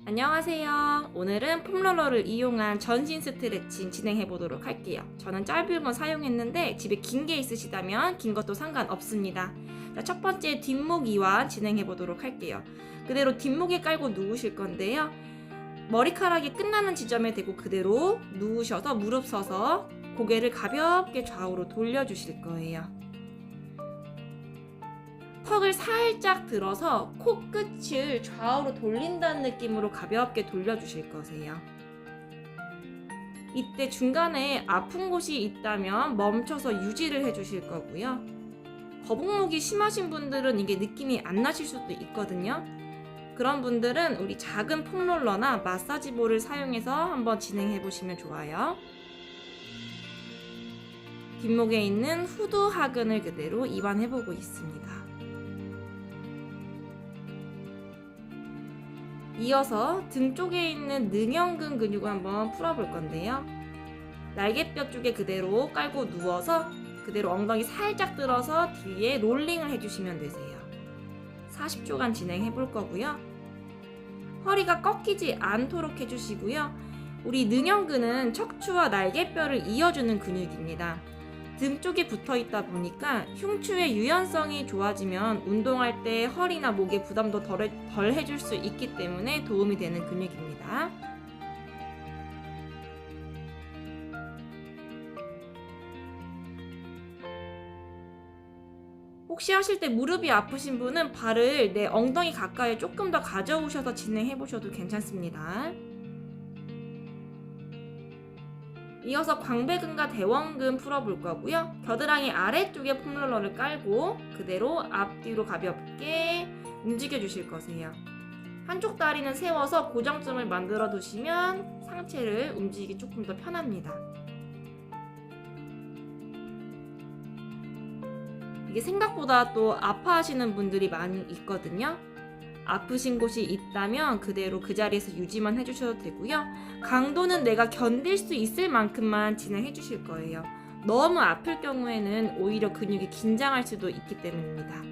안녕하세요. 오늘은 폼롤러를 이용한 전신 스트레칭 진행해 보도록 할게요. 저는 짧은 건 사용했는데 집에 긴 게 있으시다면 긴 것도 상관없습니다. 자, 첫 번째 뒷목 이완 진행해 보도록 할게요. 그대로 뒷목에 깔고 누우실 건데요. 머리카락이 끝나는 지점에 대고 그대로 누우셔서 무릎 서서 고개를 가볍게 좌우로 돌려주실 거예요. 턱을 살짝 들어서 코끝을 좌우로 돌린다는 느낌으로 가볍게 돌려주실 거세요. 이때 중간에 아픈 곳이 있다면 멈춰서 유지를 해주실 거고요. 거북목이 심하신 분들은 이게 느낌이 안 나실 수도 있거든요. 그런 분들은 우리 작은 폼롤러나 마사지볼을 사용해서 한번 진행해 보시면 좋아요. 뒷목에 있는 후두 하근을 그대로 이완해 보고 있습니다. 이어서 등 쪽에 있는 능형근 근육을 한번 풀어볼 건데요. 날개뼈 쪽에 그대로 깔고 누워서 그대로 엉덩이 살짝 들어서 뒤에 롤링을 해주시면 되세요. 40초간 진행해 볼 거고요. 허리가 꺾이지 않도록 해주시고요. 우리 능형근은 척추와 날개뼈를 이어주는 근육입니다. 등 쪽에 붙어 있다 보니까 흉추의 유연성이 좋아지면 운동할 때 허리나 목에 부담도 덜 해줄 수 있기 때문에 도움이 되는 근육입니다. 혹시 하실 때 무릎이 아프신 분은 발을 내 엉덩이 가까이 조금 더 가져오셔서 진행해 보셔도 괜찮습니다. 이어서 광배근과 대원근 풀어볼 거고요. 겨드랑이 아래쪽에 폼롤러를 깔고 그대로 앞뒤로 가볍게 움직여 주실 거세요. 한쪽 다리는 세워서 고정점을 만들어 두시면 상체를 움직이기 조금 더 편합니다. 이게 생각보다 또 아파하시는 분들이 많이 있거든요. 아프신 곳이 있다면 그대로 그 자리에서 유지만 해주셔도 되고요. 강도는 내가 견딜 수 있을 만큼만 진행해 주실 거예요. 너무 아플 경우에는 오히려 근육이 긴장할 수도 있기 때문입니다.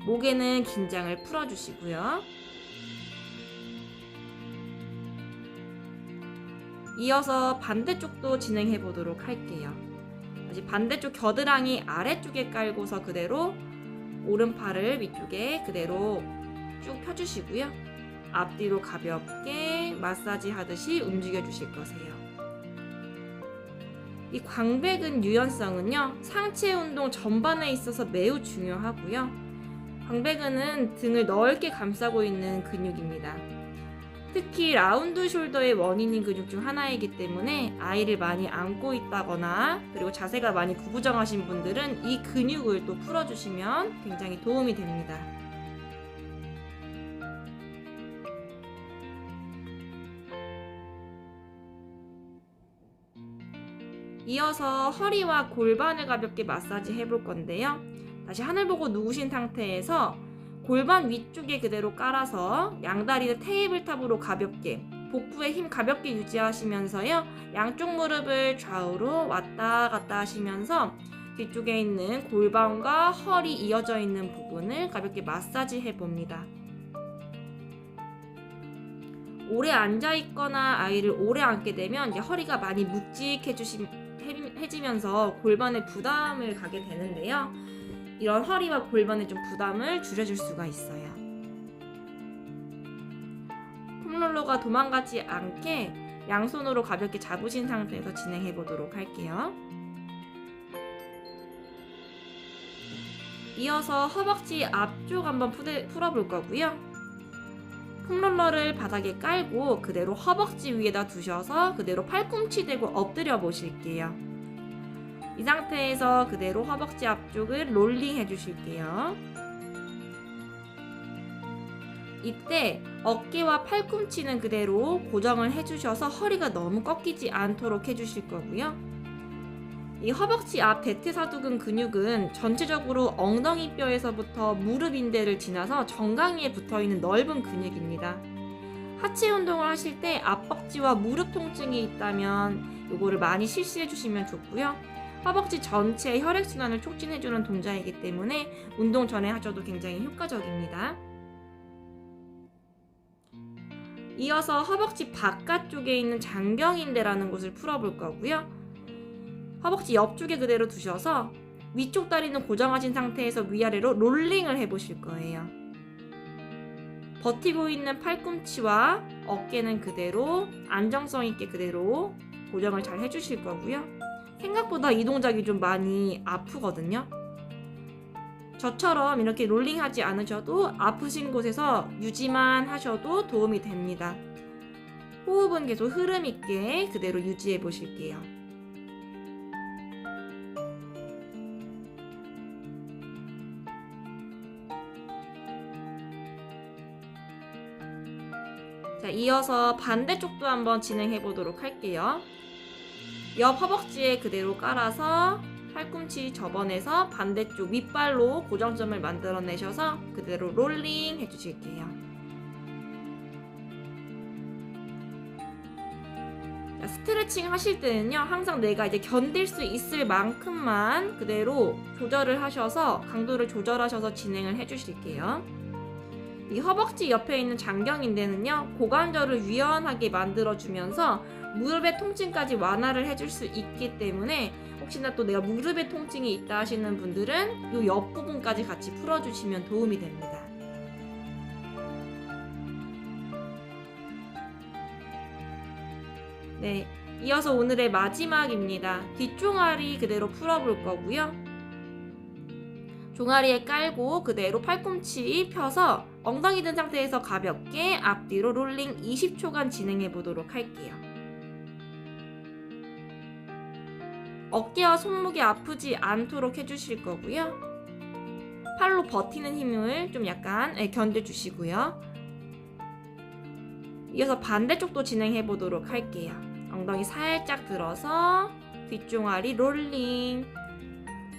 목에는 긴장을 풀어주시고요. 이어서 반대쪽도 진행해 보도록 할게요. 다시 반대쪽 겨드랑이 아래쪽에 깔고서 그대로 오른팔을 위쪽에 그대로 쭉 펴주시고요. 앞뒤로 가볍게 마사지 하듯이 움직여 주실 거세요. 이 광배근 유연성은요, 상체 운동 전반에 있어서 매우 중요하고요. 광배근은 등을 넓게 감싸고 있는 근육입니다. 특히 라운드 숄더의 원인인 근육 중 하나이기 때문에 아이를 많이 안고 있다거나 그리고 자세가 많이 구부정하신 분들은 이 근육을 또 풀어주시면 굉장히 도움이 됩니다. 이어서 허리와 골반을 가볍게 마사지 해볼 건데요. 다시 하늘 보고 누우신 상태에서 골반 위쪽에 그대로 깔아서 양다리를 테이블탑으로 가볍게 복부에 힘 가볍게 유지하시면서요. 양쪽 무릎을 좌우로 왔다 갔다 하시면서 뒤쪽에 있는 골반과 허리 이어져 있는 부분을 가볍게 마사지 해봅니다. 오래 앉아있거나 아이를 오래 안게 되면 이제 허리가 많이 묵직해지면서 골반에 부담을 가게 되는데요. 이런 허리와 골반에 좀 부담을 줄여줄 수가 있어요. 폼롤러가 도망가지 않게 양손으로 가볍게 잡으신 상태에서 진행해 보도록 할게요. 이어서 허벅지 앞쪽 한번 풀어볼 거고요. 폼롤러를 바닥에 깔고 그대로 허벅지 위에다 두셔서 그대로 팔꿈치 대고 엎드려 보실게요. 이 상태에서 그대로 허벅지 앞쪽을 롤링 해주실게요. 이때 어깨와 팔꿈치는 그대로 고정을 해주셔서 허리가 너무 꺾이지 않도록 해주실 거고요. 이 허벅지 앞 대퇴사두근 근육은 전체적으로 엉덩이 뼈에서부터 무릎 인대를 지나서 정강이에 붙어있는 넓은 근육입니다. 하체 운동을 하실 때 앞벅지와 무릎 통증이 있다면 이거를 많이 실시해 주시면 좋고요. 허벅지 전체의 혈액순환을 촉진해주는 동작이기 때문에 운동 전에 하셔도 굉장히 효과적입니다. 이어서 허벅지 바깥쪽에 있는 장경인대라는 곳을 풀어볼 거고요. 허벅지 옆쪽에 그대로 두셔서 위쪽 다리는 고정하신 상태에서 위아래로 롤링을 해보실 거예요. 버티고 있는 팔꿈치와 어깨는 그대로 안정성 있게 그대로 고정을 잘 해주실 거고요. 생각보다 이 동작이 좀 많이 아프거든요. 저처럼 이렇게 롤링하지 않으셔도 아프신 곳에서 유지만 하셔도 도움이 됩니다. 호흡은 계속 흐름 있게 그대로 유지해 보실게요. 자, 이어서 반대쪽도 한번 진행해 보도록 할게요. 옆 허벅지에 그대로 깔아서 팔꿈치 접어내서 반대쪽 윗발로 고정점을 만들어내셔서 그대로 롤링 해주실게요. 자, 스트레칭 하실 때는요, 항상 내가 이제 견딜 수 있을 만큼만 그대로 조절을 하셔서 강도를 조절하셔서 진행을 해주실게요. 이 허벅지 옆에 있는 장경인대는요, 고관절을 유연하게 만들어주면서 무릎의 통증까지 완화를 해줄 수 있기 때문에 혹시나 또 내가 무릎에 통증이 있다 하시는 분들은 이 옆부분까지 같이 풀어주시면 도움이 됩니다. 네, 이어서 오늘의 마지막입니다. 뒷종아리 그대로 풀어볼 거고요. 종아리에 깔고 그대로 팔꿈치 펴서 엉덩이 든 상태에서 가볍게 앞뒤로 롤링 20초간 진행해 보도록 할게요. 어깨와 손목이 아프지 않도록 해주실 거고요. 팔로 버티는 힘을 좀 약간 견뎌주시고요. 이어서 반대쪽도 진행해 보도록 할게요. 엉덩이 살짝 들어서 뒷종아리 롤링.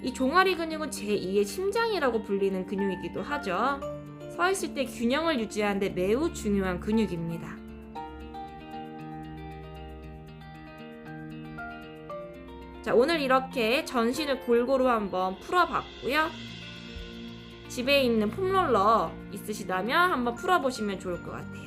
이 종아리 근육은 제2의 심장이라고 불리는 근육이기도 하죠. 서 있을 때 균형을 유지하는 데 매우 중요한 근육입니다. 자, 오늘 이렇게 전신을 골고루 한번 풀어봤고요. 집에 있는 폼롤러 있으시다면 한번 풀어보시면 좋을 것 같아요.